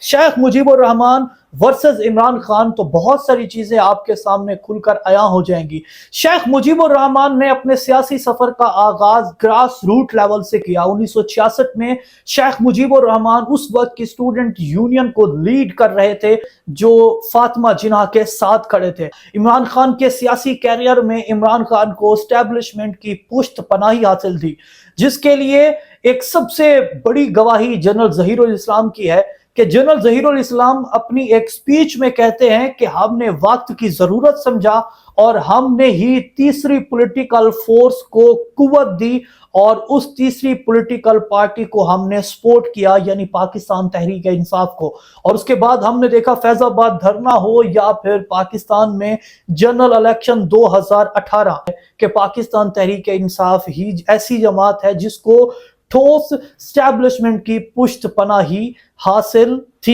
شیخ مجیب الرحمان versus Imran Khan تو بہت ساری چیزیں آپ کے سامنے کھل کر عیاں ہو جائیں گی۔ شیخ مجیب الرحمان نے اپنے سیاسی سفر کا آغاز گراس روٹ لیول سے کیا۔ 1966 میں شیخ مجیب الرحمان اس وقت کی اسٹوڈنٹ یونین کو لیڈ کر رہے تھے جو فاطمہ جناح کے ساتھ کھڑے تھے۔ عمران خان کے سیاسی کیریئر میں عمران خان کو اسٹیبلشمنٹ کی پشت پناہی حاصل تھی، جس کے لیے ایک سب سے بڑی گواہی جنرل ظہیر الاسلام کی ہے کہ جنرل ظہیر الاسلام اپنی ایک سپیچ میں کہتے ہیں کہ ہم نے وقت کی ضرورت سمجھا اور ہم نے ہی تیسری پولیٹیکل فورس کو قوت دی اور اس تیسری پولیٹیکل پارٹی کو ہم نے سپورٹ کیا، یعنی پاکستان تحریک انصاف کو۔ اور اس کے بعد ہم نے دیکھا فیض آباد دھرنا ہو یا پھر پاکستان میں جنرل الیکشن 2018 کہ پاکستان تحریک انصاف ہی ایسی جماعت ہے جس کو ٹھوس اسٹیبلشمنٹ کی پشت پناہی حاصل تھی۔